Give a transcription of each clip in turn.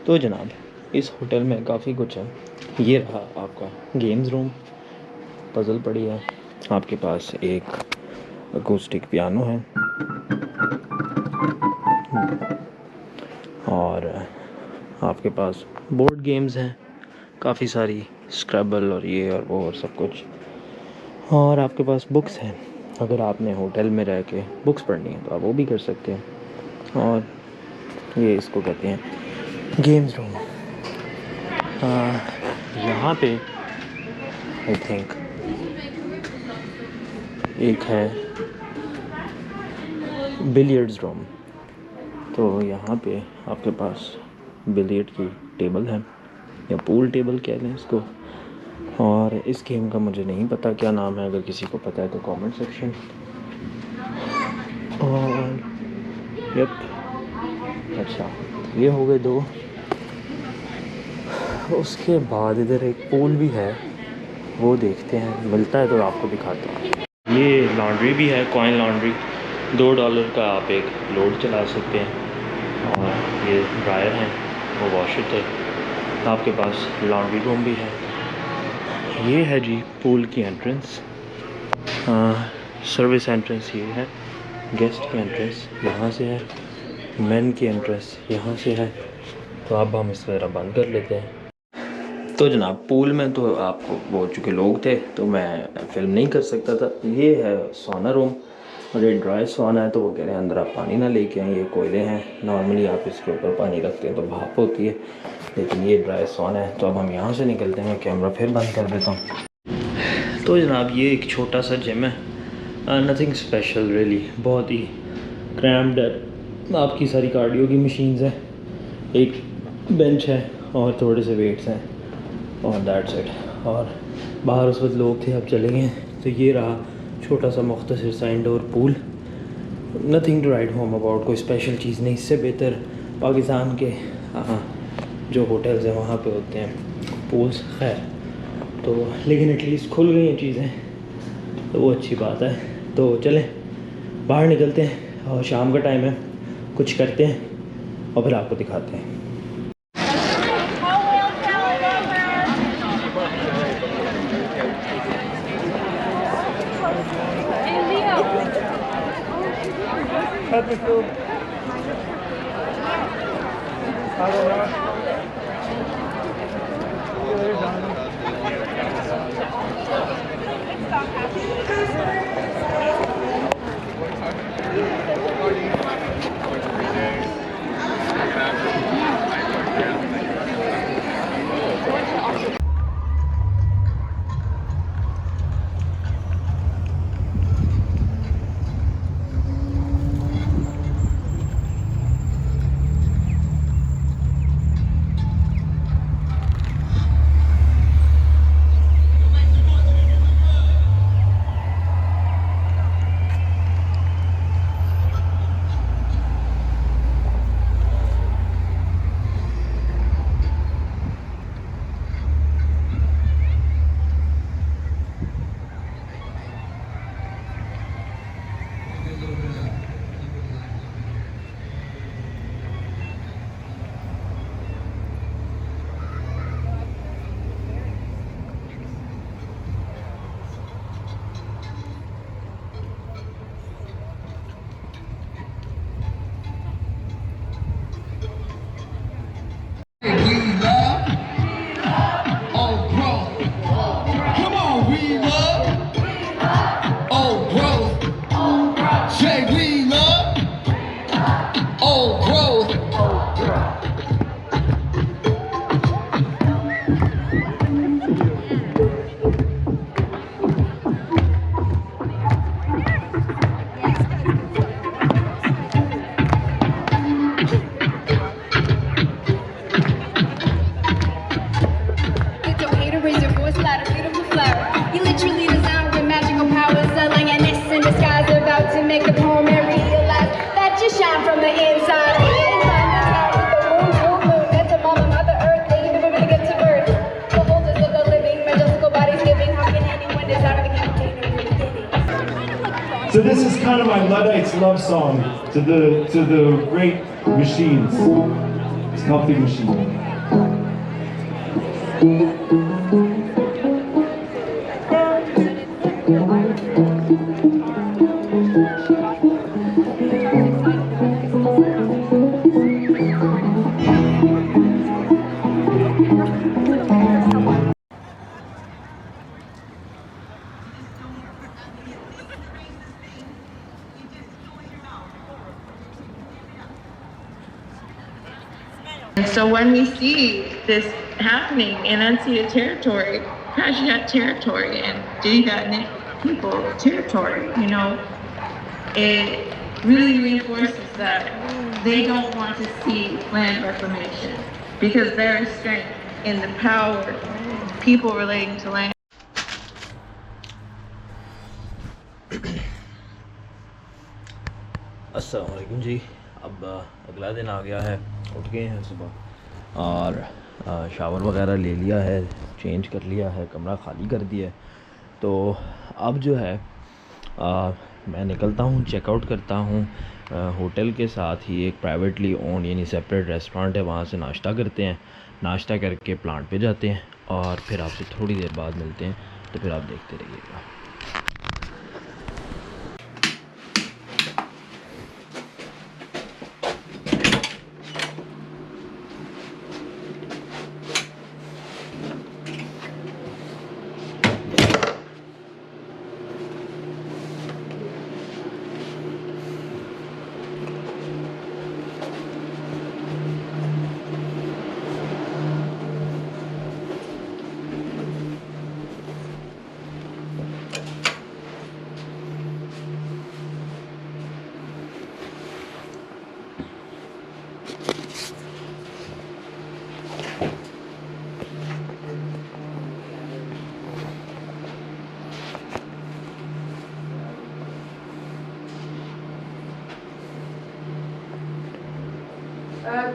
तो जनाब इस होटल में काफ़ी कुछ है। ये रहा आपका गेम्स रूम, पज़ल पड़ी है, आपके पास एक अकॉस्टिक पियानो है और आपके पास बोर्ड गेम्स हैं काफ़ी सारी, स्क्रैबल और ये और वो और सब कुछ, और आपके पास बुक्स हैं। अगर आपने होटल में रह के बुक्स पढ़नी है तो आप वो भी कर सकते हैं। और ये इसको कहते हैं गेम्स रूम। यहाँ पे आई थिंक एक है बिलियर्ड्स रूम। तो यहाँ पे आपके पास बिलियर्ड की टेबल है या पूल टेबल कह लें इसको। और इस गेम का मुझे नहीं पता क्या नाम है, अगर किसी को पता है तो कमेंट सेक्शन। और यप, अच्छा ये हो गए दो। उसके बाद इधर एक पूल भी है, वो देखते हैं, मिलता है तो आपको दिखाते हैं। ये लॉन्ड्री भी है, कॉइन लॉन्ड्री। $2 का आप एक लोड चला सकते हैं। और ये ड्रायर हैं, वो वॉशर थे। आपके पास लॉन्ड्री रूम भी है। ये है जी पूल की एंट्रेंस, सर्विस एंट्रेंस ये है, गेस्ट की एंट्रेंस यहाँ से है, मेन की एंट्रेंस यहाँ से है। तो अब हम इस तरह बंद कर लेते हैं। तो जनाब पूल में तो आपको बहुत चुके लोग थे तो मैं फिल्म नहीं कर सकता था। ये है सोना रूम, और ये ड्राई सोना है, तो वो कह रहे हैं अंदर आप पानी ना लेके आए, ये कोयले हैं। नॉर्मली आप इसके ऊपर पानी रखते हैं तो भाप होती है, लेकिन ये ड्राई सोना है। तो अब हम यहाँ से निकलते हैं, कैमरा फिर बंद कर देता हूँ। तो जनाब ये एक छोटा सा जिम है, नथिंग स्पेशल रियली, बहुत ही क्रैम्ड है। आपकी सारी कार्डियो की मशीन्स हैं, एक बेंच है और थोड़े से वेट्स हैं और दैट्स इट। और बाहर उस वक्त लोग थे, अब चले गए। तो ये रहा छोटा सा मुख्तसर सा indoor pool. Nothing to write home about, कोई स्पेशल चीज़ नहीं। इससे बेहतर पाकिस्तान के जो होटल्स हैं वहाँ पे होते हैं पूल्स, खैर तो, लेकिन एटलीस्ट खुल गई हैं चीज़ें तो वो अच्छी बात है। तो चलें बाहर निकलते हैं, और शाम का टाइम है, कुछ करते हैं और फिर आपको दिखाते हैं। So this is kind of my Luddites love song to the great machines. It's coffee machine. And so when we see this happening in unceded territory, Kajat territory, and Diga people territory, you know, it really reinforces that they don't want to see land reclamation because there is strength in the power of people relating to land. अस्सलाम वालेकुम जी। अब अगला दिन आ गया है, उठ गए हैं सुबह और शावर वगैरह ले लिया है, चेंज कर लिया है, कमरा खाली कर दिया है। तो अब जो है मैं निकलता हूँ, चेकआउट करता हूँ। होटल के साथ ही एक प्राइवेटली ओन यानी सेपरेट रेस्टोरेंट है, वहाँ से नाश्ता करते हैं। नाश्ता करके प्लांट पे जाते हैं और फिर आपसे थोड़ी देर बाद मिलते हैं। तो फिर आप देखते रहिएगा।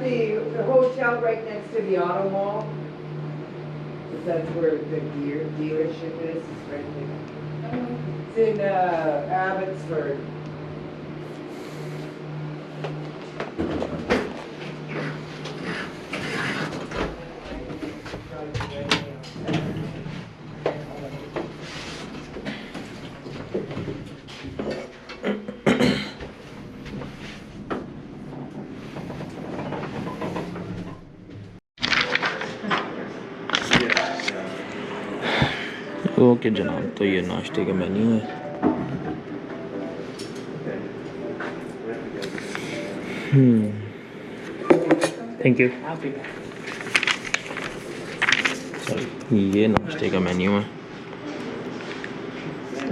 The hotel right next to the auto mall. That's where the dealership is. It's right there. It's in Abbotsford. Okay जनाब, तो ये नाश्ते का मेन्यू है। Thank you. ये नाश्ते का मेन्यू है।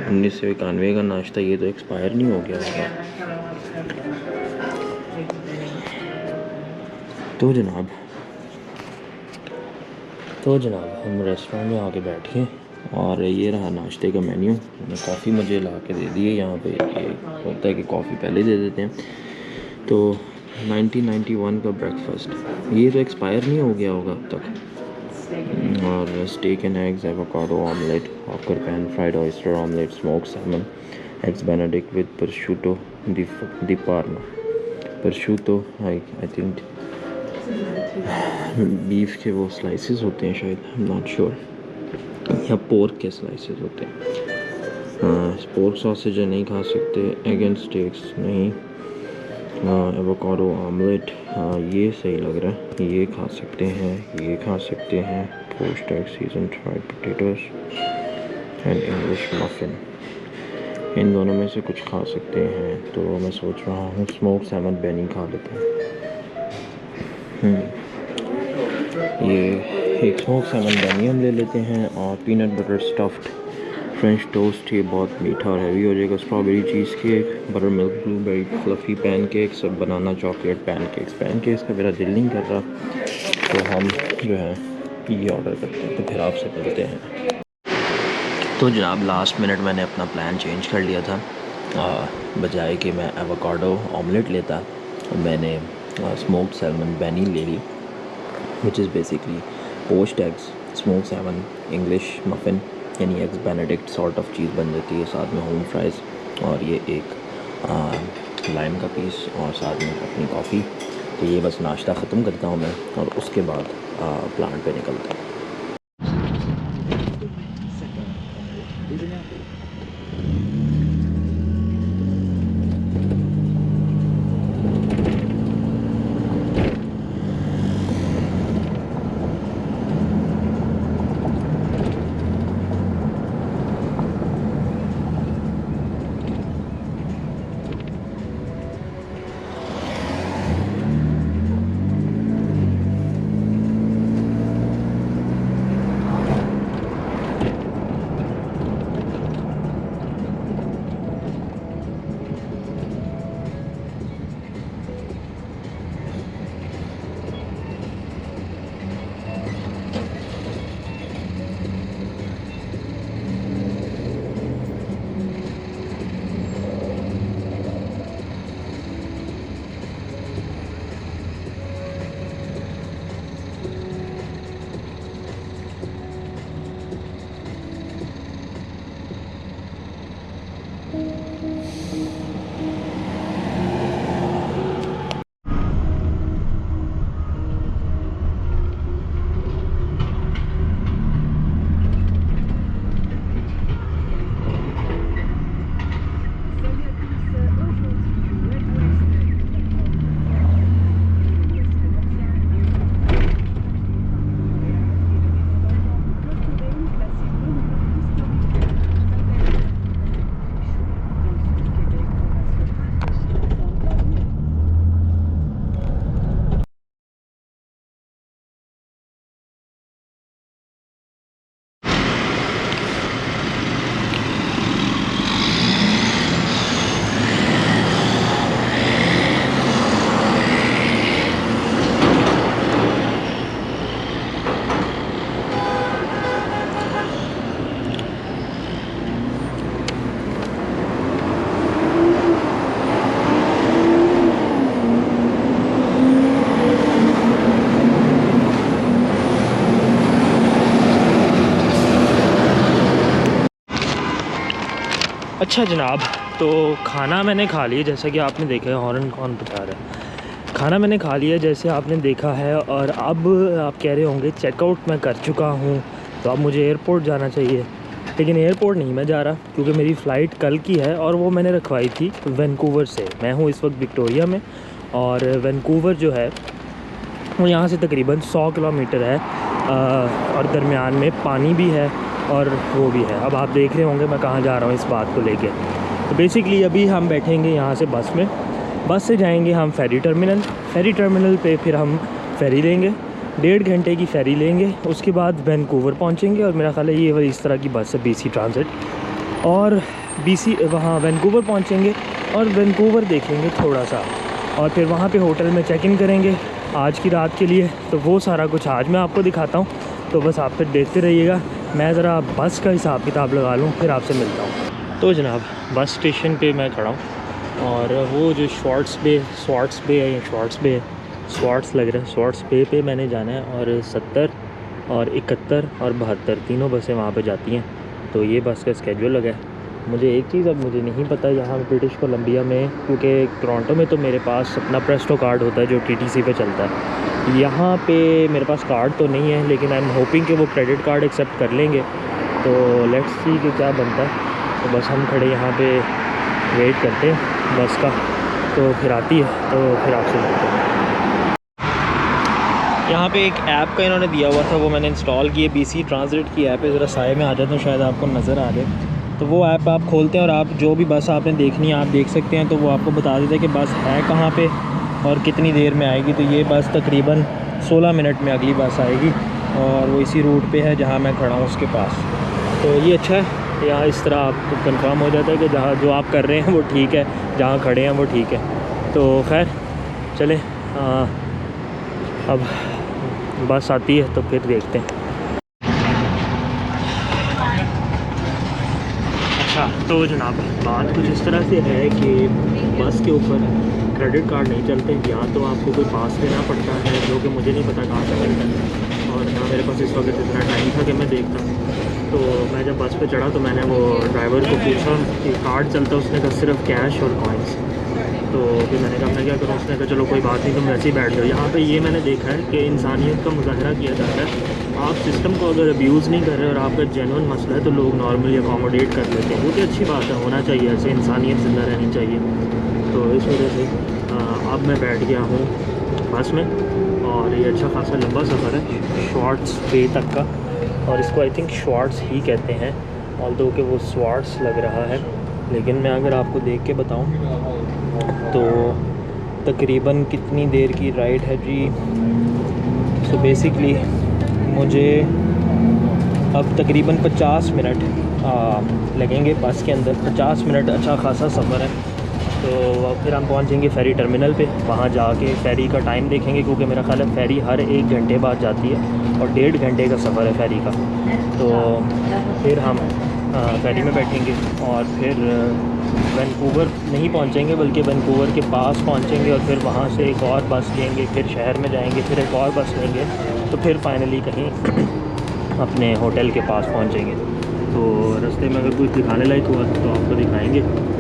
1991 का नाश्ता, ये तो एक्सपायर नहीं हो गया होगा। तो जनाब हम रेस्टोरेंट में आके बैठ गए और ये रहा नाश्ते का मेन्यू। मैंने कॉफ़ी मुझे ला के दे दी है। यहाँ पे ये होता है कि कॉफ़ी पहले दे देते हैं। तो 1991 का ब्रेकफास्ट, ये तो एक्सपायर नहीं हो गया होगा अब तक। और steak and eggs, avocado omelette, hawker pan, fried oyster omelette, smoke salmon, eggs Benedict with prosciutto di Parma. Prosciutto I think beef के वो स्लाइसेस होते हैं शायद, आई एम नॉट श्योर, या पोर्क के स्लाइसेस होते हैं। पोर्क सॉसेज नहीं खा सकते। एग एंड स्टेक्स नहीं। एवोकाडो ऑमलेट, ये सही लग रहा है, ये खा सकते हैं, ये खा सकते हैं। Poached egg seasoned fried potatoes and English muffin, इन दोनों में से कुछ खा सकते हैं। तो मैं सोच रहा हूँ स्मोक सैमन बेनी खा लेते हैं। ये एक स्मोक सैमन बेनी हम ले लेते हैं और peanut butter stuffed French toast. ये बहुत मीठा और हैवी हो जाएगा। Strawberry cheese cake, butter milk blueberry fluffy pancake, सब बनाना चॉकलेट पैनकेक्स का मेरा दिल नहीं कर रहा, तो हम जो है ये ऑर्डर करते हैं। तो फिर आपसे मिलते हैं। तो जनाब लास्ट मिनट मैंने अपना प्लान चेंज कर लिया था। बजाय कि मैं एवोकाडो ऑमलेट लेता, मैंने स्मोक्ड सैल्मन बेनी ले ली, which is basically poached eggs, smoke salmon, English muffin यानी एग्स बेनेडिक्ट सॉर्ट ऑफ चीज़ बन जाती है, साथ में होम फ्राइज़ और ये एक लाइम का पीस और साथ में अपनी कॉफ़ी। तो ये बस नाश्ता ख़त्म करता हूँ मैं और उसके बाद प्लांट पे निकलता हूँ। अच्छा जनाब, तो खाना मैंने खा लिया, जैसा कि आपने देखा है। हॉर्न कौन बता रहा है? खाना मैंने खा लिया जैसे आपने देखा है, और अब आप कह रहे होंगे चेकआउट मैं कर चुका हूँ तो अब मुझे एयरपोर्ट जाना चाहिए। लेकिन एयरपोर्ट नहीं मैं जा रहा, क्योंकि मेरी फ़्लाइट कल की है और वो मैंने रखवाई थी वैंकूवर से। मैं हूँ इस वक्त विक्टोरिया में, और वैंकूवर जो है वो यहाँ से तकरीबन 100 किलोमीटर है, और दरमियान में पानी भी है और वो भी है। अब आप देख रहे होंगे मैं कहाँ जा रहा हूँ इस बात को लेके। तो बेसिकली अभी हम बैठेंगे यहाँ से बस में, बस से जाएंगे हम फेरी टर्मिनल पे फिर हम फेरी लेंगे, 1.5 घंटे की फेरी लेंगे। उसके बाद वैंकूवर पहुँचेंगे, और मेरा ख्याल है ये वाली इस तरह की बस है BC ट्रांजिट, और वहाँ वैंकूवर पहुँचेंगे और वैंकूवर देखेंगे थोड़ा सा, और फिर वहाँ पे होटल में चेक इन करेंगे आज की रात के लिए। तो वो सारा कुछ आज मैं आपको दिखाता हूँ, तो बस आप फिर देखते रहिएगा। मैं ज़रा बस का हिसाब किताब लगा लूँ, फिर आपसे मिलता हूँ। तो जनाब बस स्टेशन पे मैं खड़ा हूँ, और वो जो स्वार्ट्स बे लग रहा है, स्वार्ट्स बे पे मैंने जाना है, और 70 और 71 और 72 तीनों बसें वहाँ पे जाती हैं। तो ये बस का स्केड्यूल लगा है। मुझे एक चीज़ अब मुझे नहीं पता यहाँ ब्रिटिश कोलंबिया में, क्योंकि टोरंटो में तो मेरे पास अपना प्रेस्टो कार्ड होता है जो TTC पे चलता है। यहाँ पे मेरे पास कार्ड तो नहीं है, लेकिन आई एम होपिंग कि वो क्रेडिट कार्ड एक्सेप्ट कर लेंगे। तो लेट्स सी कि क्या बनता है। तो बस हम खड़े यहाँ पे वेट करते हैं बस का, तो फिर आती है तो फिर आपसे मिलते हैं। यहाँ पे एक ऐप का इन्होंने दिया हुआ था, वो मैंने इंस्टॉल की है, BC ट्रांजिट की ऐप है। ज़रा साए में आ जाता हूँ, शायद आपको नज़र आ जाए। तो वो ऐप आप खोलते हैं और आप जो भी बस आपने देखनी है आप देख सकते हैं। तो वो आपको बता देता है कि बस है कहाँ पे और कितनी देर में आएगी। तो ये बस तकरीबन 16 मिनट में अगली बस आएगी, और वो इसी रूट पे है जहाँ मैं खड़ा हूँ उसके पास। तो ये अच्छा है, यहाँ इस तरह आपको कंफर्म हो जाता है कि जहाँ जो आप कर रहे हैं वो ठीक है, जहाँ खड़े हैं वो ठीक है। तो खैर चलें, अब बस आती है तो फिर देखते हैं। अच्छा तो जनाब बात कुछ इस तरह से है कि बस के ऊपर क्रेडिट कार्ड नहीं चलते, यहाँ तो आपको कोई पास देना पड़ता है, जो कि मुझे नहीं पता कहाँ से मिलता है, और ना मेरे पास इस वक्त इतना टाइम था कि मैं देखता। तो मैं जब बस पे चढ़ा तो मैंने वो ड्राइवर को पूछा कि कार्ड चलता है, उसने कहा सिर्फ कैश और कॉइन्स। तो फिर मैंने कहा मैं क्या करूँ, उसने कहा चलो कोई बात नहीं, तुम वैसे ही बैठ जाओ। यहाँ पे ये मैंने देखा है कि इंसानियत का मुजाहरा किया जाता है। आप सिस्टम को अगर अब्यूज़ नहीं कर रहे और आपका जेन्युइन मसला है तो लोग नॉर्मली अकोमोडेट कर लेते हैं। बहुत ही अच्छी बात है, होना चाहिए ऐसे, इंसानियत ज़िंदा रहनी चाहिए। तो इस वजह से अब मैं बैठ गया हूँ बस में, और ये अच्छा खासा लंबा सफ़र है शॉर्ट्स बे तक का, और इसको आई थिंक शॉर्ट्स ही कहते हैं, ऑल्दो कि वो स्वार्ट्स लग रहा है। लेकिन मैं अगर आपको देख के बताऊं तो तकरीबन कितनी देर की राइड है जी। सो बेसिकली मुझे अब तकरीबन 50 मिनट लगेंगे बस के अंदर। 50 मिनट अच्छा खासा सफ़र है। तो फिर हम पहुंचेंगे फ़ेरी टर्मिनल पे, वहाँ जाके फ़ेरी का टाइम देखेंगे, क्योंकि मेरा ख़्याल है फ़ेरी हर 1 घंटे बाद जाती है और 1.5 घंटे का सफ़र है फ़ेरी का। तो फिर हम फ़ेरी में बैठेंगे और फिर वैंकूवर नहीं पहुंचेंगे, बल्कि वैंकूवर के पास पहुंचेंगे और फिर वहाँ से एक और बस लेंगे, फिर शहर में जाएंगे, फिर एक और बस लेंगे, तो फिर फाइनली कहीं अपने होटल के पास पहुंचेंगे। तो रास्ते में अगर कुछ दिखाने लायक हुआ तो आपको दिखाएंगे।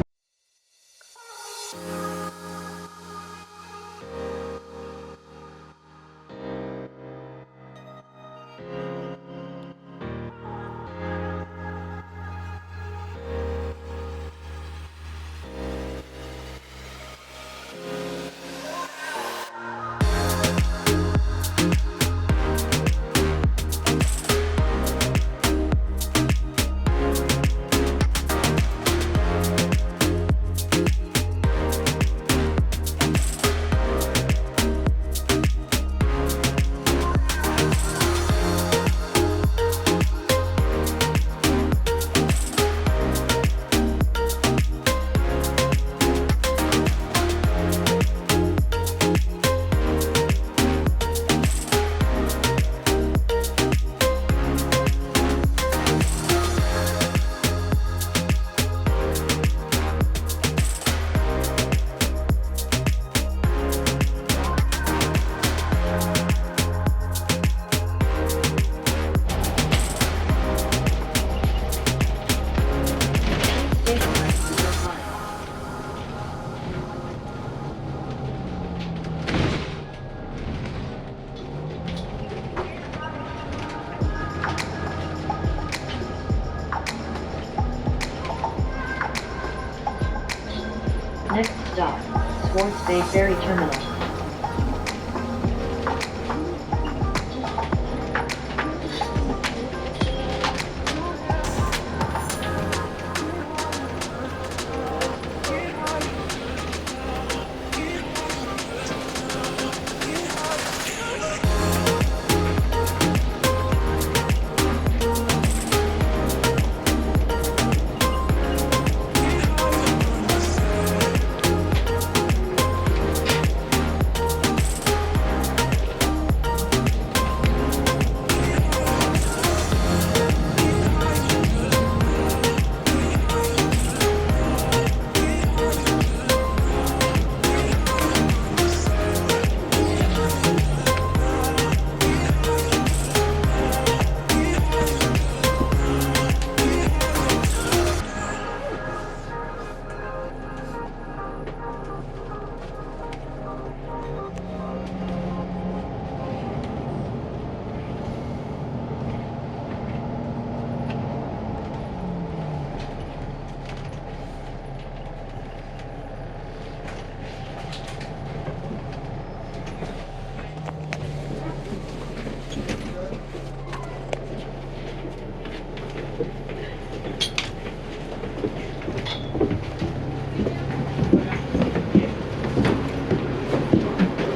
Next stop, Swartz Bay Ferry Terminal.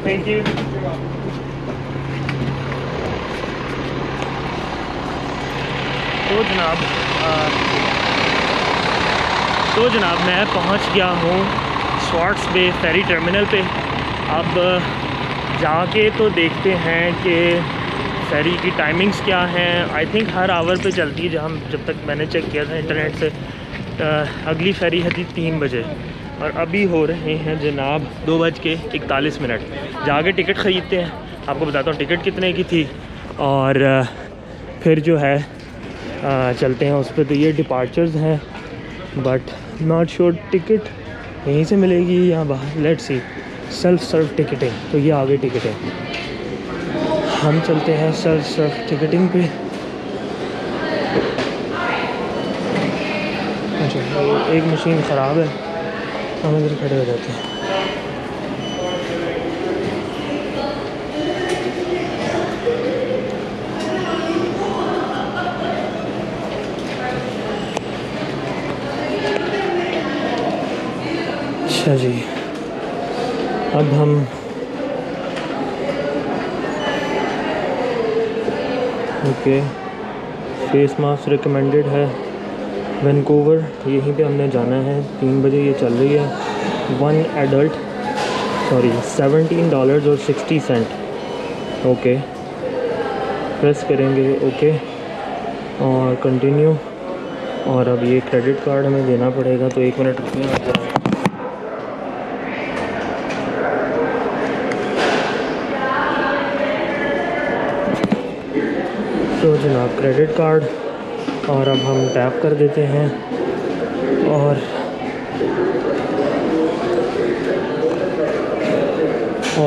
Thank you. तो जनाब मैं पहुंच गया हूँ स्वार्ट्स बे फेरी टर्मिनल पे। अब जाके तो देखते हैं कि फेरी की टाइमिंग्स क्या हैं। आई थिंक हर आवर पे चलती है, जब तक मैंने चेक किया था इंटरनेट से। अगली फेरी है 3 बजे और अभी हो रहे हैं जनाब 2:41। जाके टिकट ख़रीदते हैं, आपको बताता हूँ टिकट कितने की थी, और फिर जो है चलते हैं उस पर। तो ये डिपार्चर्स हैं, बट नॉट श्योर टिकट यहीं से मिलेगी या बाहर, let's see. Self serve ticketing, तो ये आगे टिकट है। हम चलते हैं सेल्फ सर्व टिकटिंग पे। अच्छा, एक मशीन ख़राब है, हम इधर खड़े हो जाते हैं। अच्छा जी, अब हम ओके, फेस मास्क रिकमेंडेड है वैंकूवर, यहीं पे हमने जाना है। 3 बजे ये चल रही है। 1 एडल्ट $17.60। ओके, प्रेस करेंगे ओके और कंटिन्यू। और अब ये क्रेडिट कार्ड हमें देना पड़ेगा, तो 1 मिनट रुकिए। तो जनाब क्रेडिट कार्ड, और अब हम टैप कर देते हैं और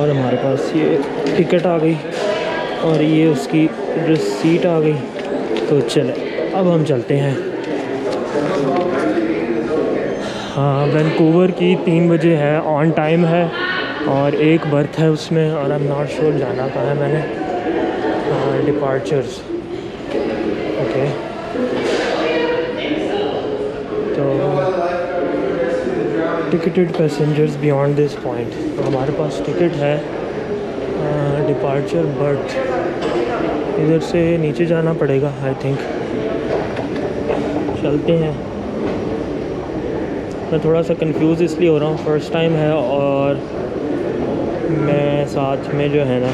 हमारे पास ये टिकट आ गई और ये उसकी रिसीट आ गई। तो चले अब हम चलते हैं। हाँ, वैंकूवर की 3 बजे है, ऑन टाइम है और एक बर्थ है उसमें, और आई एम नॉट श्योर जाना कहाँ है मैंने। डिपार्चर्स ओके, तो ticketed passengers beyond this point. तो हमारे पास टिकट है डिपार्चर बर्थ, इधर से नीचे जाना पड़ेगा आई थिंक। चलते हैं। मैं थोड़ा सा कंफ्यूज इसलिए हो रहा हूँ, फ़र्स्ट टाइम है और मैं साथ में जो है ना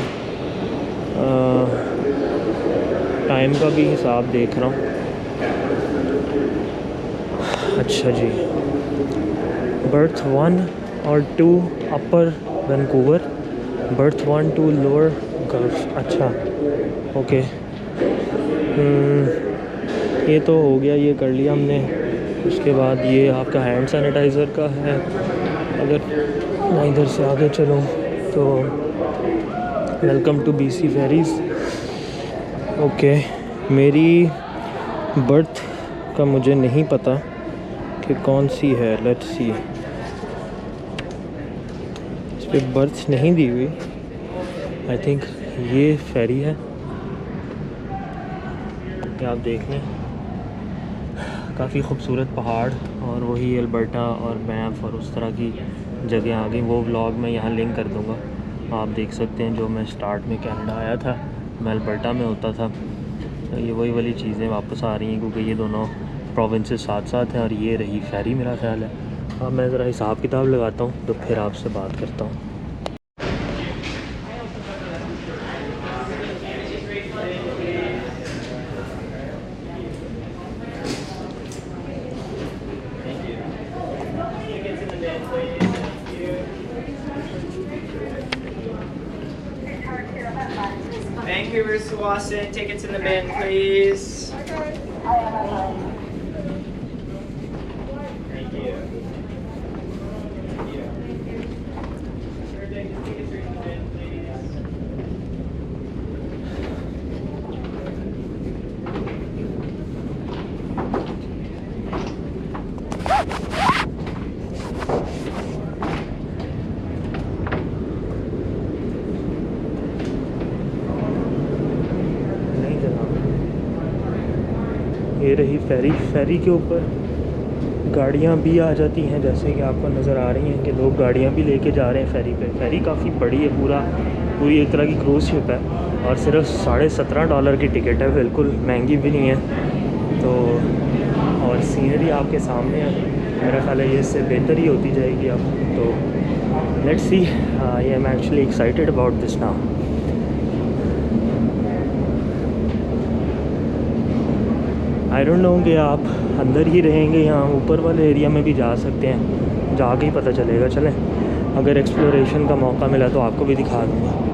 टाइम का भी हिसाब देख रहा हूँ। अच्छा जी, बर्थ 1 और 2 अपर वैंकूवर, बर्थ 1 2 लोअर गल्फ। अच्छा ओके, ये तो हो गया, ये कर लिया हमने। उसके बाद ये आपका हैंड सैनिटाइज़र का है। अगर मैं इधर से आगे चलूँ तो welcome to BC ferries. Okay, मेरी बर्थ का मुझे नहीं पता कि कौन सी है, लेट्स सी। इस पर बर्थ नहीं दी हुई, आई थिंक ये फेरी है। आप देख लें, काफ़ी खूबसूरत पहाड़ और वही अल्बर्टा और बैंफ और उस तरह की जगह आ गई। वो व्लॉग मैं यहाँ लिंक कर दूँगा, आप देख सकते हैं। जो मैं स्टार्ट में कनाडा आया था, मैं अल्बर्टा में होता था। तो ये वही वाली चीज़ें वापस आ रही हैं, क्योंकि ये दोनों प्रोविंसेस साथ साथ हैं। और ये रही फेरी मेरा ख्याल है। अब मैं ज़रा हिसाब किताब लगाता हूँ तो फिर आपसे बात करता हूँ। Vancouver Tsawwassen, tickets in the bin, please. Thank you. ये रही फेरी। फेरी के ऊपर गाड़ियाँ भी आ जाती हैं, जैसे कि आपको नज़र आ रही हैं कि लोग गाड़ियाँ भी लेके जा रहे हैं फेरी पे। फेरी काफ़ी बड़ी है, पूरी एक तरह की क्रूज़ शिप है और सिर्फ $17.5 की टिकट है, बिल्कुल महंगी भी नहीं है। तो और सीनरी आपके सामने है, मेरा ख्याल है ये इससे बेहतर ही होती जाएगी अब। तो let's see, I am actually excited about this now. I don't know कि आप अंदर ही रहेंगे या ऊपर वाले एरिया में भी जा सकते हैं, जाके ही पता चलेगा। चलें, अगर एक्सप्लोरेशन का मौका मिला तो आपको भी दिखा दूँगा।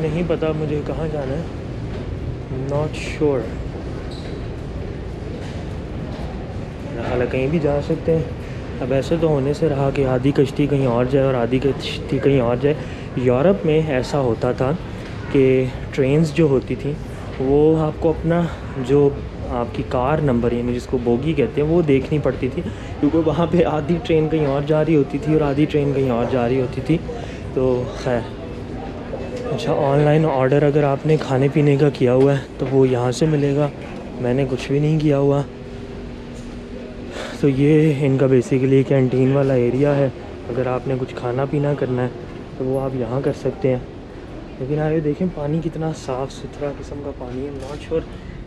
नहीं पता मुझे कहाँ जाना है, नॉट श्योर। मेरा ख्याल है कहीं भी जा सकते हैं। अब ऐसे तो होने से रहा कि आधी कश्ती कहीं और जाए और आधी कश्ती कहीं और जाए। यूरोप में ऐसा होता था कि ट्रेन्स जो होती थी वो आपको अपना जो आपकी कार नंबर यानी जिसको बोगी कहते हैं वो देखनी पड़ती थी, क्योंकि वहाँ पे आधी ट्रेन कहीं और जा रही होती थी और आधी ट्रेन कहीं और जा रही होती थी। तो खैर, अच्छा, ऑनलाइन ऑर्डर अगर आपने खाने पीने का किया हुआ है तो वो यहाँ से मिलेगा। मैंने कुछ भी नहीं किया हुआ। तो ये इनका बेसिकली कैंटीन वाला एरिया है। अगर आपने कुछ खाना पीना करना है तो वो आप यहाँ कर सकते हैं। लेकिन आगे देखें पानी कितना साफ़ सुथरा किस्म का पानी है। नॉट श्योर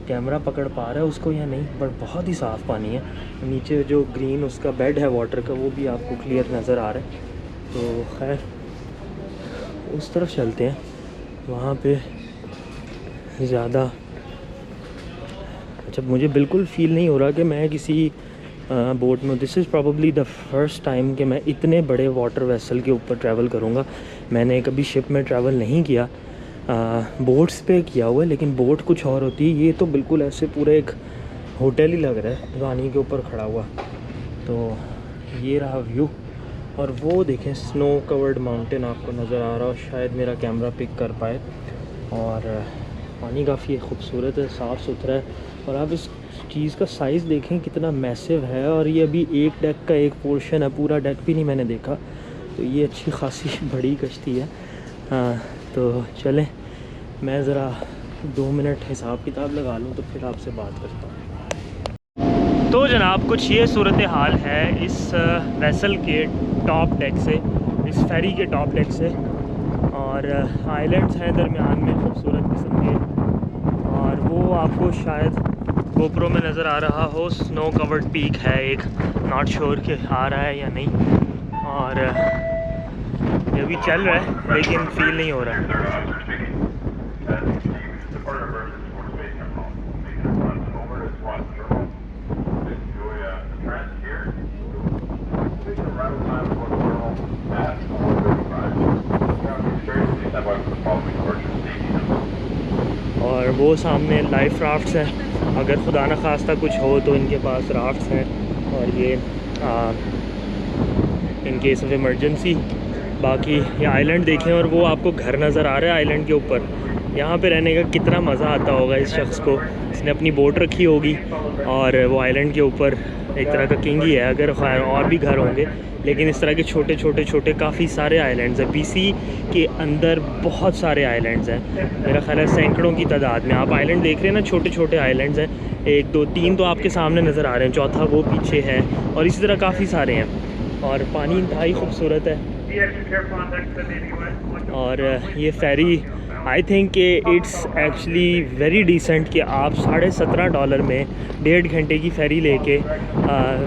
कैमरा पकड़ पा रहा है उसको या नहीं, बट बहुत ही साफ़ पानी है। नीचे जो ग्रीन उसका बेड है वाटर का वो भी आपको क्लियर नज़र आ रहा है। तो खैर उस तरफ चलते हैं, वहाँ पे ज़्यादा अच्छा मुझे बिल्कुल फ़ील नहीं हो रहा कि मैं किसी बोट में। This is probably the first time कि मैं इतने बड़े वाटर वेसल के ऊपर ट्रैवल करूँगा। मैंने कभी शिप में ट्रैवल नहीं किया, बोट्स पे किया हुआ है, लेकिन बोट कुछ और होती है। ये तो बिल्कुल ऐसे पूरा एक होटल ही लग रहा है पानी के ऊपर खड़ा हुआ। तो ये रहा व्यू, और वो देखें स्नो कवर्ड माउंटेन आपको नज़र आ रहा हो, शायद मेरा कैमरा पिक कर पाए। और पानी काफ़ी खूबसूरत है, साफ़ सुथरा है। और आप इस चीज़ का साइज़ देखें कितना मैसिव है। और ये अभी एक डेक का एक पोर्शन है, पूरा डेक भी नहीं मैंने देखा। तो ये अच्छी खासी बड़ी कश्ती है। हाँ, तो चलें मैं ज़रा 2 मिनट हिसाब किताब लगा लूँ तो फिर आपसे बात करता हूँ। तो जनाब कुछ ये सूरत हाल है इस वेसल के टॉप डेक से, इस फेरी के टॉप डेक से। और आइलैंड्स हैं दरमियान में खूबसूरत किस्म के, और वो आपको शायद गोप्रो में नज़र आ रहा हो। स्नो कवर्ड पीक है एक, नॉट श्योर कि आ रहा है या नहीं। और ये भी चल रहा है लेकिन फील नहीं हो रहा है। और वो सामने लाइफ राफ्ट्स हैं, अगर खुदा न खास्ता कुछ हो तो इनके पास राफ्ट्स हैं। और ये इन केस ऑफ इमरजेंसी। बाकी ये आइलैंड देखें, और वो आपको घर नज़र आ रहा है आइलैंड के ऊपर। यहाँ पे रहने का कितना मज़ा आता होगा इस शख्स को। इसने अपनी बोट रखी होगी और वो आइलैंड के ऊपर एक तरह का किंग ही है। अगर खैर और भी घर होंगे, लेकिन इस तरह के छोटे काफ़ी सारे आइलैंड्स हैं। बीसी के अंदर बहुत सारे आइलैंड्स हैं, मेरा ख्याल है सैकड़ों की तादाद में। आप आइलैंड देख रहे हैं ना, छोटे आइलैंड्स हैं, 1 2 3 तो आपके सामने नज़र आ रहे हैं, चौथा वो पीछे है, और इसी तरह काफ़ी सारे हैं। और पानी इंतहाई खूबसूरत है। और ये ferry I think it's actually very decent कि आप $17.5 में 1.5 घंटे की फ़ेरी लेके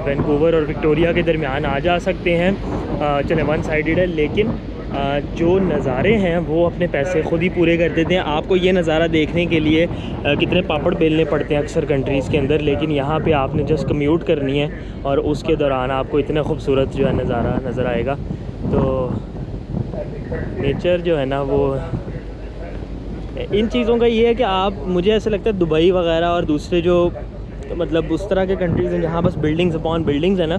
वैंकूवर और विक्टोरिया के दरमियान आ जा सकते हैं। चले वन साइडेड है, लेकिन जो नज़ारे हैं वो अपने पैसे ख़ुद ही पूरे कर देते हैं। आपको ये नज़ारा देखने के लिए कितने पापड़ बेलने पड़ते हैं अक्सर कंट्रीज़ के अंदर, लेकिन यहाँ पे आपने जस्ट कम्यूट करनी है और उसके दौरान आपको इतना खूबसूरत जो है नज़ारा नज़र आएगा। तो नेचर जो है ना, वो इन चीज़ों का ये है कि आप, मुझे ऐसा लगता है दुबई वगैरह और दूसरे जो मतलब उस तरह के कंट्रीज़ हैं जहाँ बस बिल्डिंग्स अपॉन बिल्डिंग्स है ना,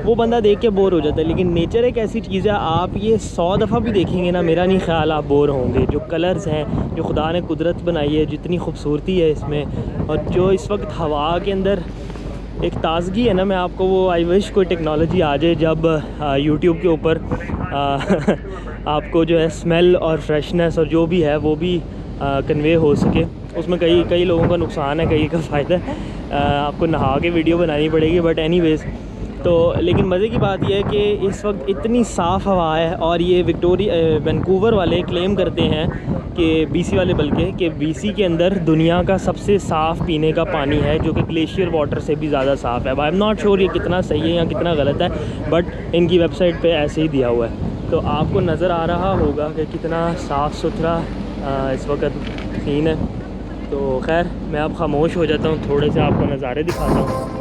वो बंदा देख के बोर हो जाता है। लेकिन नेचर एक ऐसी चीज़ है, आप ये 100 दफ़ा भी देखेंगे ना, मेरा नहीं ख्याल आप बोर होंगे। जो कलर्स हैं, जो खुदा ने कुदरत बनाई है, जितनी खूबसूरती है इसमें, और जो इस वक्त हवा के अंदर एक ताज़गी है ना, मैं आपको वो आई विश कोई टेक्नोलॉजी आ जाए जब यूट्यूब के ऊपर आपको जो है स्मेल और फ्रेशनेस और जो भी है वो भी कन्वे हो सके। उसमें कई लोगों का नुकसान है, कई का फ़ायदा है। आपको नहा के वीडियो बनानी पड़ेगी, बट एनीवेज़। तो लेकिन मज़े की बात यह है कि इस वक्त इतनी साफ़ हवा है, और ये वैंकूवर वाले क्लेम करते हैं कि बीसी वाले, बल्कि कि बीसी के अंदर दुनिया का सबसे साफ़ पीने का पानी है, जो कि ग्लेशियर वाटर से भी ज़्यादा साफ़ है। आई एम नॉट श्योर ये कितना सही है या कितना गलत है, बट इनकी वेबसाइट पे ऐसे ही दिया हुआ है। तो आपको नज़र आ रहा होगा कि कितना साफ़ सुथरा इस वक्त सीन है। तो खैर मैं अब खामोश हो जाता हूँ, थोड़े से आपको नज़ारे दिखाता हूँ।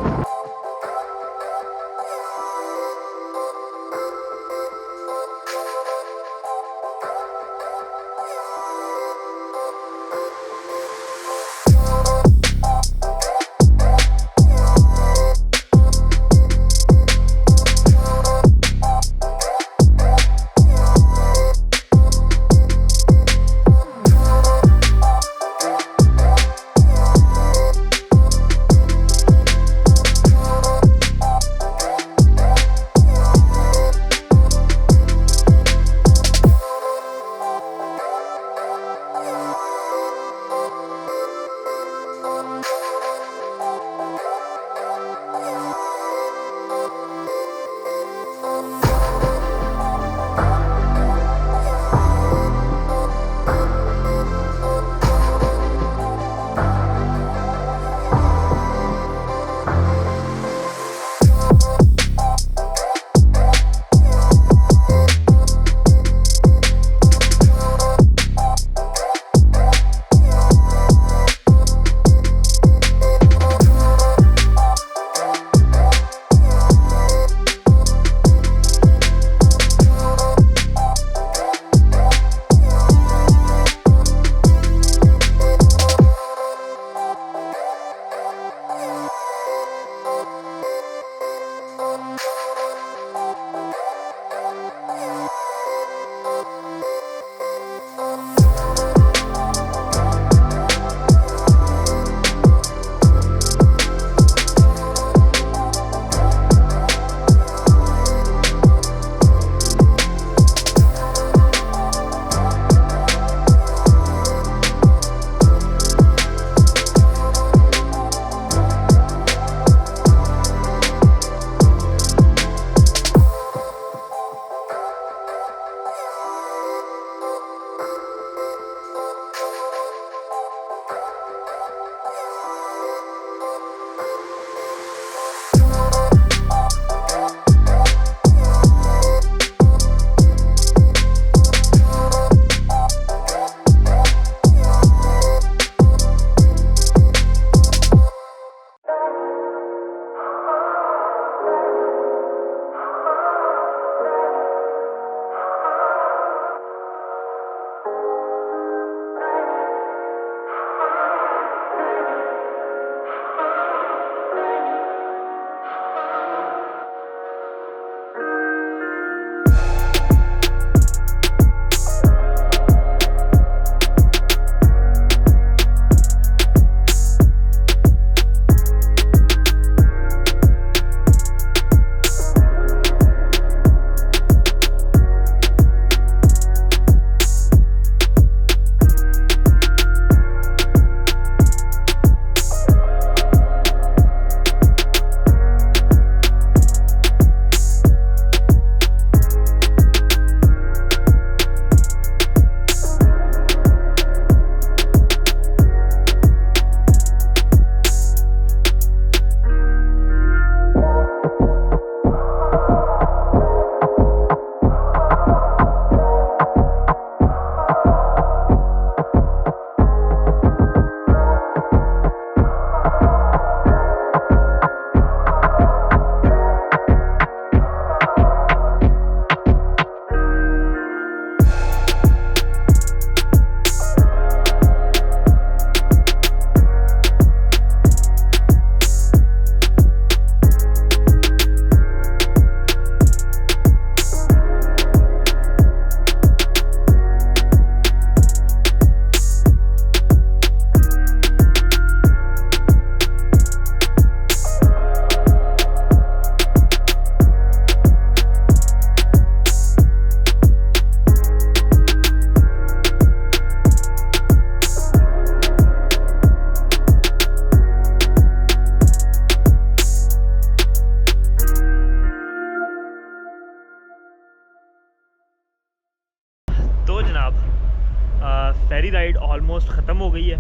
ऑलमोस्ट ख़त्म हो गई है।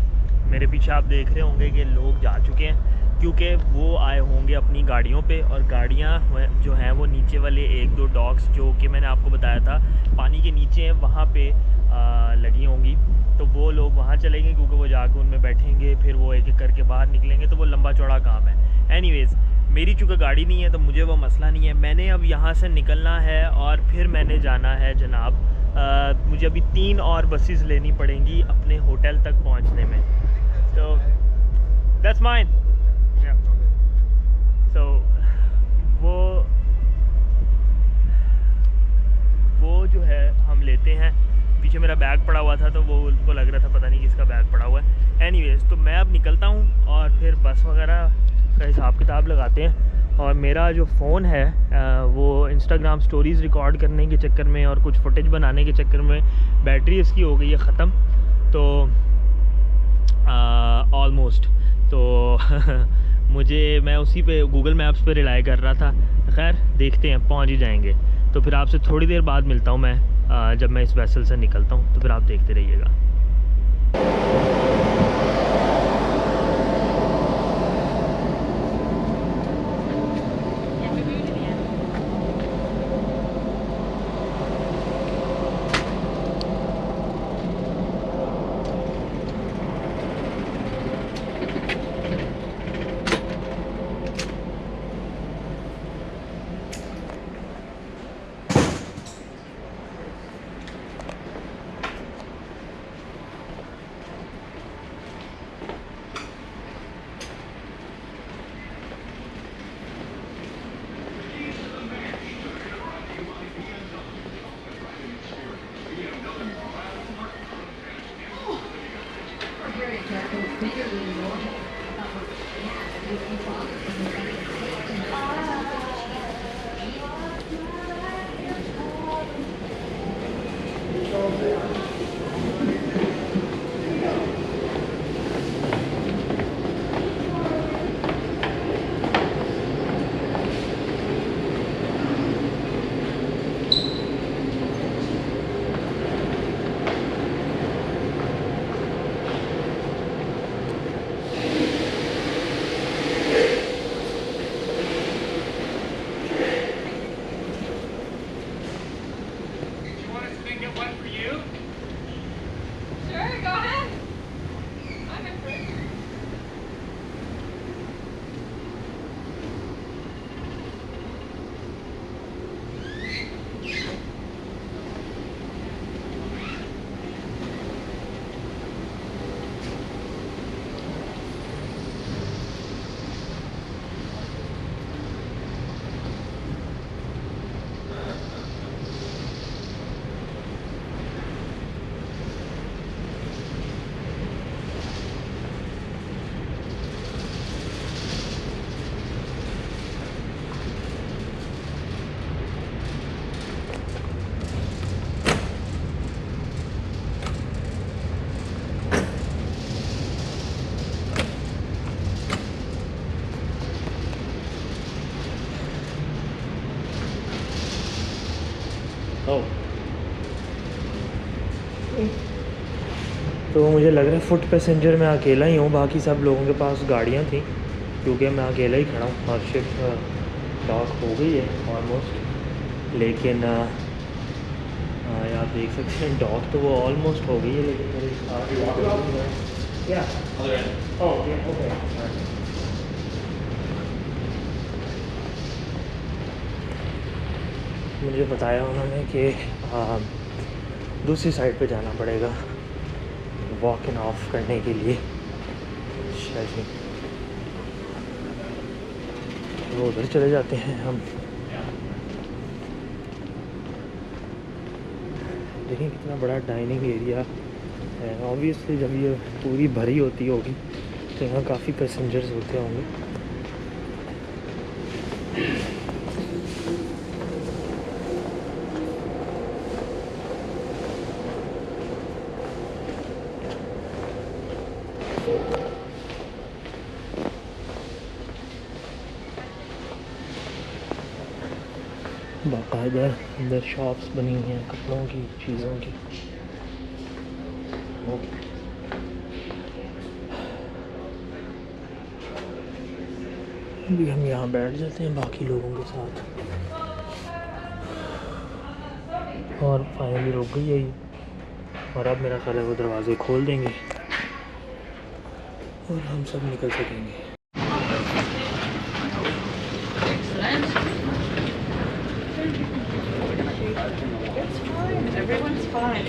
मेरे पीछे आप देख रहे होंगे कि लोग जा चुके हैं, क्योंकि वो आए होंगे अपनी गाड़ियों पे, और गाड़ियाँ जो हैं वो नीचे वाले 1-2 डॉक्स जो कि मैंने आपको बताया था पानी के नीचे हैं, वहाँ पे लगी होंगी। तो वो लोग वहाँ चलेंगे, क्योंकि वो जाकर उनमें बैठेंगे, फिर वो एक एक करके बाहर निकलेंगे, तो वो लंबा चौड़ा काम है। एनीवेज़, मेरी चूँकि गाड़ी नहीं है तो मुझे वो मसला नहीं है। मैंने अब यहाँ से निकलना है और फिर मैंने जाना है जनाब, मुझे अभी 3 और बसेस लेनी पड़ेंगी अपने होटल तक पहुँचने में। तो दैट्स माइन। सो वो जो है हम लेते हैं। पीछे मेरा बैग पड़ा हुआ था तो वो उनको लग रहा था पता नहीं किसका बैग पड़ा हुआ है। एनीवेज़, तो मैं अब निकलता हूँ और फिर बस वगैरह का हिसाब किताब लगाते हैं। और मेरा जो फ़ोन है वो इंस्टाग्राम स्टोरीज़ रिकॉर्ड करने के चक्कर में और कुछ फुटेज बनाने के चक्कर में बैटरी इसकी हो गई है ख़त्म, तो ऑलमोस्ट तो मैं उसी पे गूगल मैप्स पे रिलाई कर रहा था। खैर देखते हैं, पहुंच ही जाएंगे। तो फिर आपसे थोड़ी देर बाद मिलता हूं मैं, जब मैं इस वेसल से निकलता हूं। तो फिर आप देखते रहिएगा। तो मुझे लग रहा है फुट पैसेंजर मैं अकेला ही हूँ, बाकी सब लोगों के पास गाड़ियाँ थी, क्योंकि मैं अकेला ही खड़ा हूँ। और शिप डॉक हो गई है ऑलमोस्ट, लेकिन आप देख सकते हैं डॉक तो वो ऑलमोस्ट हो गई है, लेकिन मेरे साथ क्या ओके मुझे बताया उन्होंने कि दूसरी साइड पे जाना पड़ेगा वॉक इन ऑफ करने के लिए। शायद वो उधर चले जाते हैं हम। देखें कितना बड़ा डाइनिंग एरिया है। ऑब्वियसली जब ये पूरी भरी होती होगी तो यहाँ काफ़ी पैसेंजर्स होते होंगे। बाकायदा अंदर शॉप्स बनी हुई हैं कपड़ों की, चीज़ों की। अभी हम यहाँ बैठ जाते हैं बाकी लोगों के साथ। और फाइनली रुक गई है ये, और अब मेरा ख्याल है वो दरवाज़े खोल देंगे और हम सब निकल सकेंगे। Everyone's fine.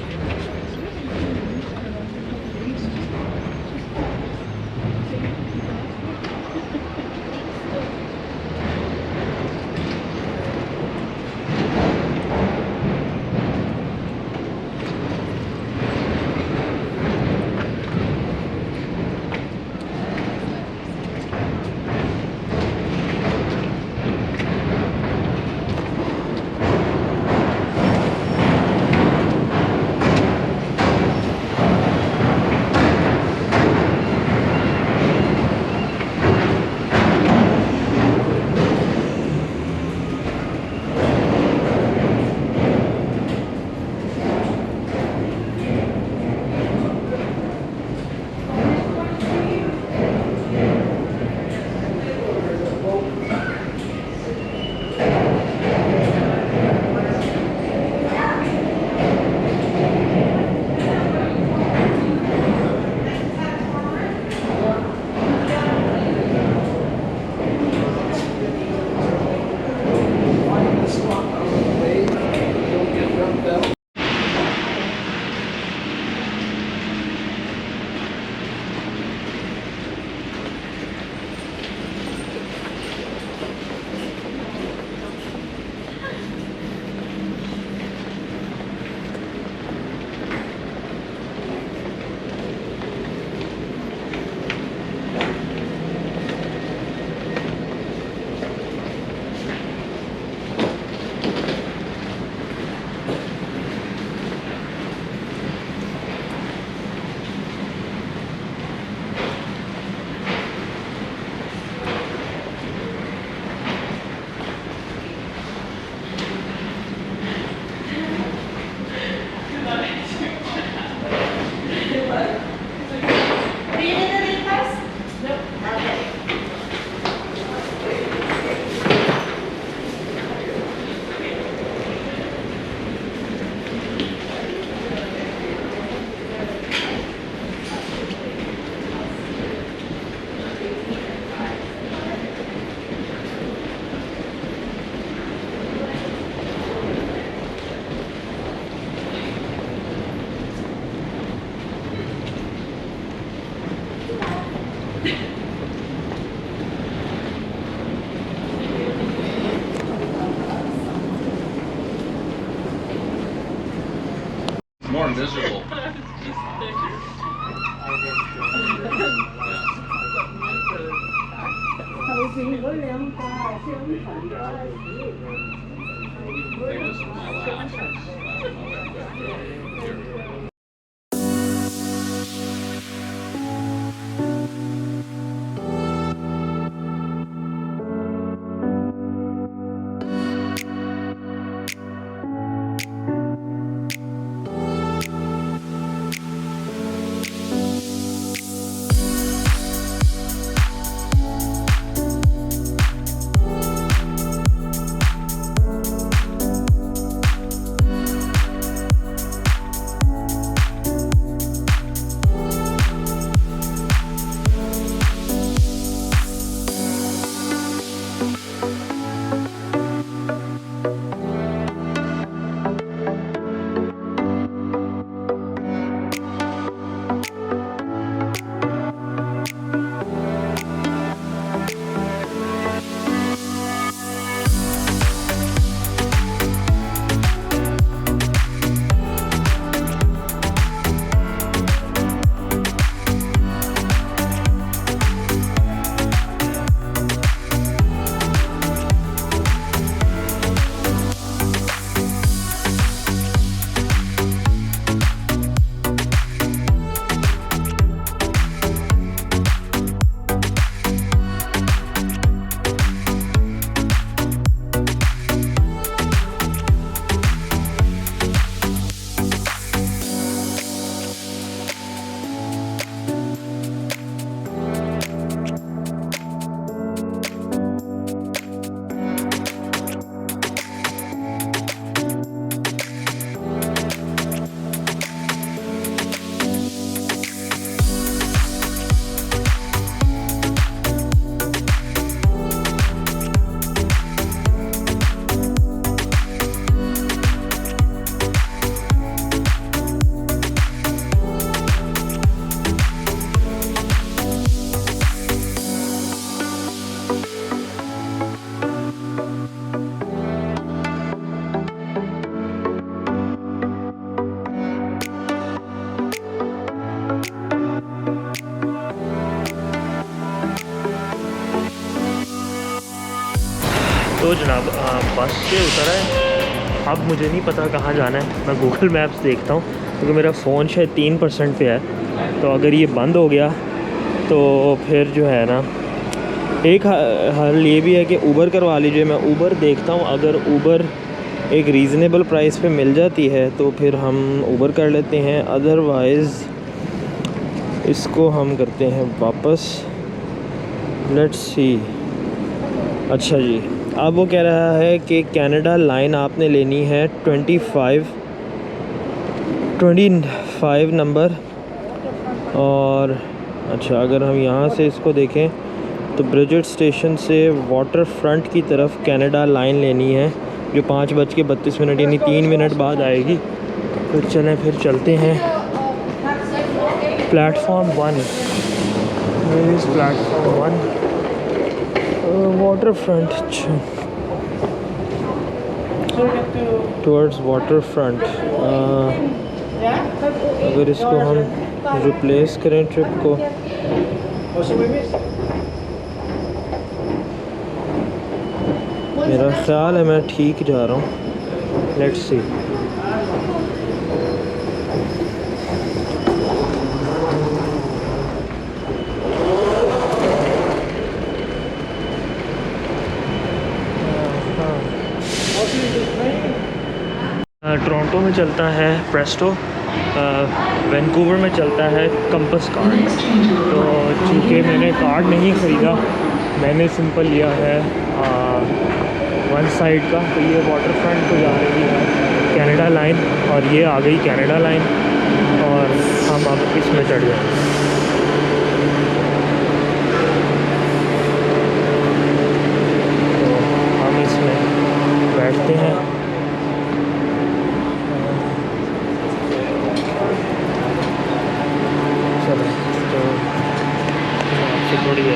More miserable. तो जनाब बस से उतर है। अब मुझे नहीं पता कहाँ जाना है, मैं गूगल मैप्स देखता हूँ क्योंकि मेरा फ़ोन शायद 3% पे है। तो अगर ये बंद हो गया तो फिर जो है ना, एक हल ये भी है कि ऊबर करवा लीजिए। मैं ऊबर देखता हूँ, अगर ऊबर एक रीज़नेबल प्राइस पे मिल जाती है तो फिर हम ऊबर कर लेते हैं, अदरवाइज़ इसको हम करते हैं वापस। Let's see. अच्छा जी, अब वो कह रहा है कि कनाडा लाइन आपने लेनी है 25 नंबर। और अच्छा, अगर हम यहाँ से इसको देखें तो ब्रिजेट स्टेशन से वाटर फ्रंट की तरफ कनाडा लाइन लेनी है, जो 5:32 यानी 3 मिनट बाद आएगी। तो चलें फिर चलते हैं। Platform 1, platform 1 water front towards water front. अगर इसको हम रिप्लेस करें ट्रिप को, मेरा ख्याल है मैं ठीक जा रहा हूँ। Let's see. टोरंटो में चलता है प्रेस्टो, वैंकूवर में चलता है कंपस कार्ड। तो चूँकि मैंने कार्ड नहीं ख़रीदा, मैंने सिंपल लिया है वन साइड का। तो ये वाटर फ्रंट को जा रही है कनाडा लाइन, और ये आ गई कनाडा लाइन, और हम अब इसमें चढ़ जाएंगे। तो हम इसमें बैठते हैं। थोड़ी है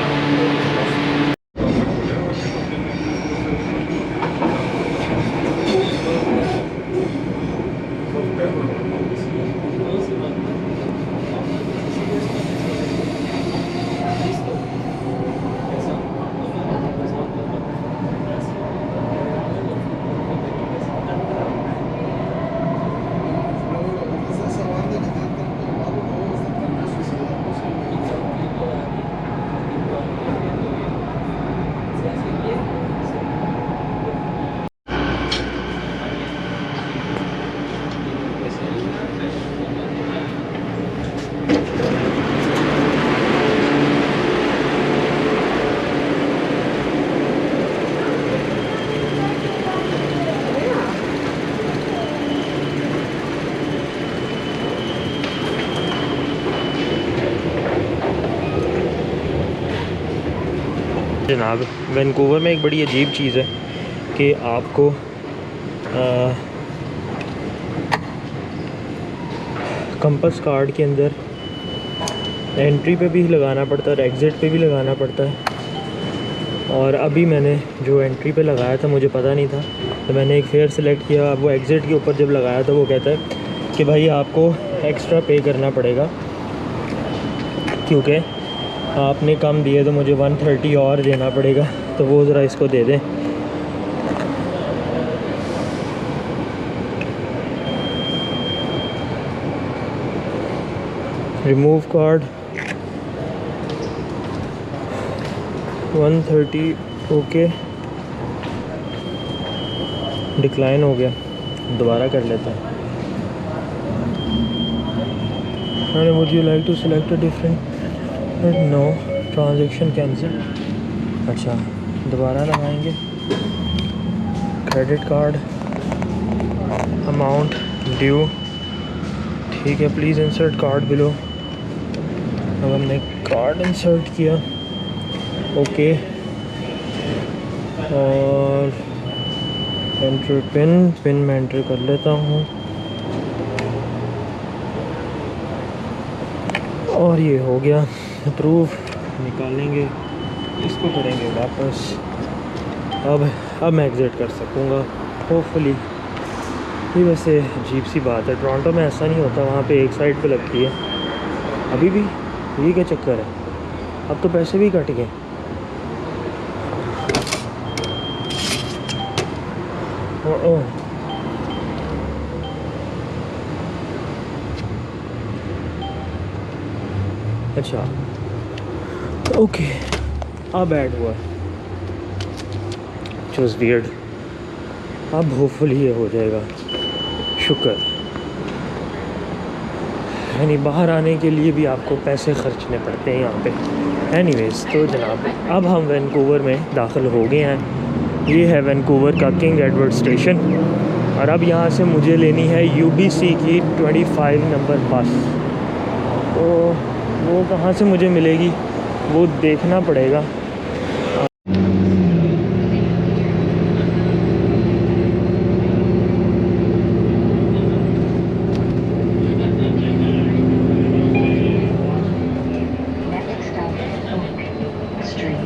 जनाब। वैंकूवर में एक बड़ी अजीब चीज़ है कि आपको कंपस कार्ड के अंदर एंट्री पे भी लगाना पड़ता है और एग्ज़िट पे भी लगाना पड़ता है। और अभी मैंने जो एंट्री पे लगाया था मुझे पता नहीं था, तो मैंने एक फेयर सेलेक्ट किया। अब वो एग्ज़िट के ऊपर जब लगाया तो वो कहता है कि भाई आपको एक्स्ट्रा पे करना पड़ेगा, क्योंकि आपने कम दिए तो मुझे 130 और देना पड़ेगा। तो वो ज़रा इसको दे दें। रिमूव कार्ड 130, ओके, डिक्लाइन हो गया। दोबारा कर लेता हूँ। Would you like to select a different, no, transaction cancel. अच्छा, दोबारा लगाएंगे। क्रेडिट कार्ड, अमाउंट ड्यू, ठीक है, प्लीज़ इंसर्ट कार्ड बिलो। अब हमने कार्ड इंसर्ट किया, ओके, और एंटर पिन मैं एंटर कर लेता हूँ। और ये हो गया अप्रूव। निकालेंगे, इसको करेंगे वापस। अब मैं एग्ज़िट कर सकूँगा होपफुली। ये वैसे अजीब सी बात है, टोरंटो में ऐसा नहीं होता, वहाँ पे एक साइड पे लगती है। अभी भी ये क्या चक्कर है? अब तो पैसे भी कट गए। अच्छा ओके, अब ऐड हुआ, जस्ट वियर्ड। अब होपफुली ये हो जाएगा, शुक्र। यानी बाहर आने के लिए भी आपको पैसे खर्चने पड़ते हैं यहाँ पे। एनीवेज, तो जनाब अब हम वैंकूवर में दाखिल हो गए हैं। ये है वैंकूवर का किंग एडवर्ड स्टेशन, और अब यहाँ से मुझे लेनी है UBC की 25 नंबर बस। तो वो कहाँ से मुझे मिलेगी वो देखना पड़ेगा। Next stop, Oak Street.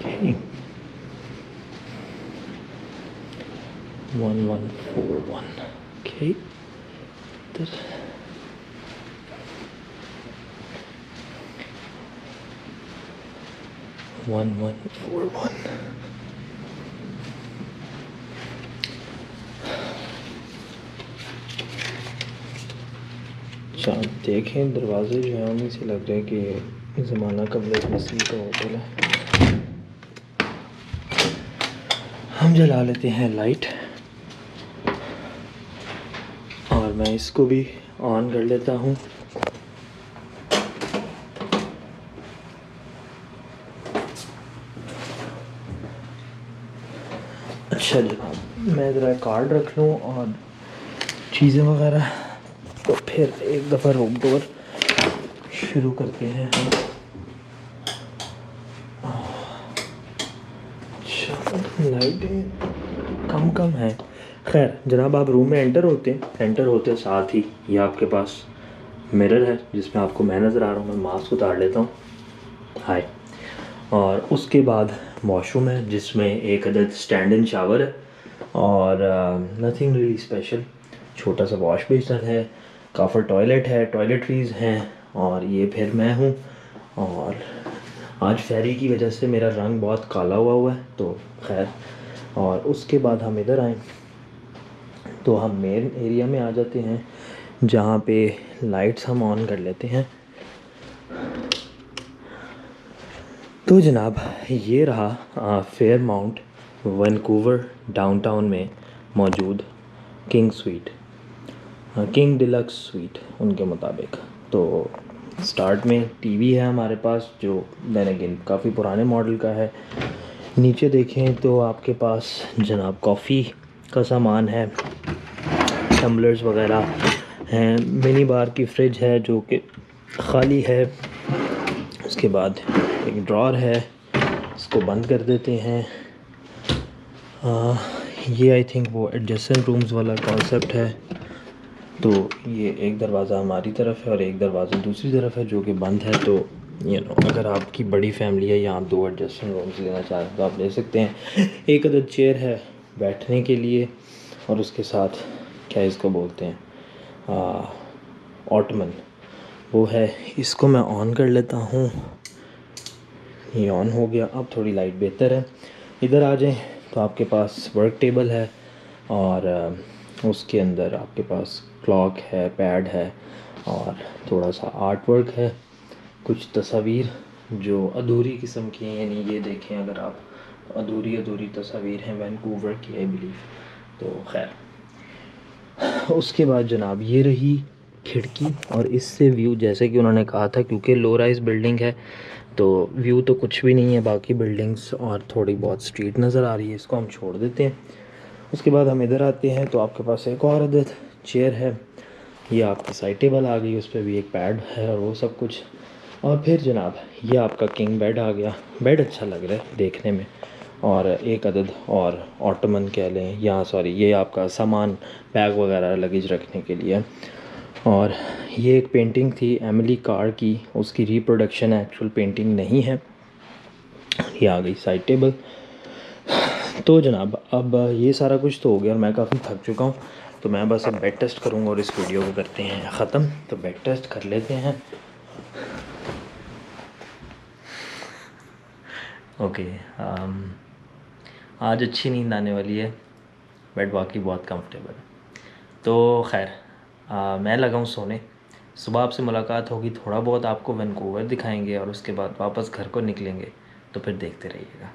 Okay. 1141. Okay. This. One 141. अच्छा देखें, दरवाजे जो हैं उन्हीं से लग रहे हैं कि ज़माना कबल मसीह का होटल है। हम जला लेते हैं लाइट, और मैं इसको भी ऑन कर लेता हूँ। अच्छा जनाब, मैं ज़रा कार्ड रख लूँ और चीज़ें वगैरह, तो फिर एक दफ़ा रूम टूर शुरू करते हैं हम। अच्छा लाइटें कम है। खैर जनाब, आप रूम में एंटर होते साथ ही ये आपके पास मिरर है जिसमें आपको मैं नज़र आ रहा हूँ। मैं मास्क उतार लेता हूँ। हाय। और उसके बाद वॉशरूम है जिसमें एक अदद स्टैंड इन शावर है, और नथिंग रियली स्पेशल। छोटा सा वॉश बेसिन है, काफ़र टॉयलेट है, टॉयलेटरीज़ हैं, और ये फिर मैं हूँ। और आज फेरी की वजह से मेरा रंग बहुत काला हुआ है, तो खैर। और उसके बाद हम इधर आए तो हम मेन एरिया में आ जाते हैं जहाँ पे लाइट्स हम ऑन कर लेते हैं। तो जनाब ये रहा फेयरमाउंट वैंकूवर डाउनटाउन में मौजूद king sweet, king deluxe sweet उनके मुताबिक। तो स्टार्ट में टीवी है हमारे पास, जो देन अगेन काफ़ी पुराने मॉडल का है। नीचे देखें तो आपके पास जनाब कॉफ़ी का सामान है, टम्बलर्स वगैरह हैं, मिनी बार की फ्रिज है जो कि ख़ाली है। उसके बाद एक ड्रॉर है, इसको बंद कर देते हैं। ये आई थिंक वो एडजस्टेंट रूम्स वाला कॉन्सेप्ट है। तो ये एक दरवाज़ा हमारी तरफ है और एक दरवाज़ा दूसरी तरफ है जो कि बंद है। तो अगर आपकी बड़ी फैमिली है या आप 2 एडजस्टेंट रूम्स लेना चाहते हैं तो आप ले सकते हैं। एक अदद चेयर है बैठने के लिए, और उसके साथ क्या इसको बोलते हैं, ऑटमन वो है। इसको मैं ऑन कर लेता हूँ। ये ऑन हो गया। अब थोड़ी लाइट बेहतर है। इधर आ जाएं तो आपके पास वर्क टेबल है, और उसके अंदर आपके पास क्लॉक है, पैड है, और थोड़ा सा आर्ट वर्क है, कुछ तस्वीर जो अधूरी किस्म की हैं। यानी ये देखें, अगर आप अधूरी तस्वीर हैं वैंकूवर की, आई बिलीव। तो खैर उसके बाद जनाब ये रही खिड़की, और इससे व्यू जैसे कि उन्होंने कहा था, क्योंकि लो राइज बिल्डिंग है तो व्यू तो कुछ भी नहीं है, बाकी बिल्डिंग्स और थोड़ी बहुत स्ट्रीट नज़र आ रही है, इसको हम छोड़ देते हैं। उसके बाद हम इधर आते हैं तो आपके पास एक और अदद चेयर है, ये आपकी साइड टेबल आ गई, उस पर भी एक पैड है और वो सब कुछ। और फिर जनाब ये आपका किंग बेड आ गया, बेड अच्छा लग रहा है देखने में, और एक अदद और ऑटोमन कह लें, यहाँ सॉरी ये आपका सामान बैग वगैरह लगेज रखने के लिए। और ये एक पेंटिंग थी एमिली कार की, उसकी रिप्रोडक्शन एक्चुअल पेंटिंग नहीं है। ये आ गई साइड टेबल। तो जनाब अब ये सारा कुछ तो हो गया और मैं काफ़ी थक चुका हूँ, तो मैं बस अब बेड टेस्ट करूँगा और इस वीडियो को करते हैं ख़त्म। तो बेड टेस्ट कर लेते हैं। ओके, आज अच्छी नींद आने वाली है, बेड वाकई बहुत कंफर्टेबल है। तो खैर मैं लगा हूँ सोने, सुबह आपसे मुलाकात होगी, थोड़ा बहुत आपको वैंकूवर दिखाएंगे और उसके बाद वापस घर को निकलेंगे, तो फिर देखते रहिएगा।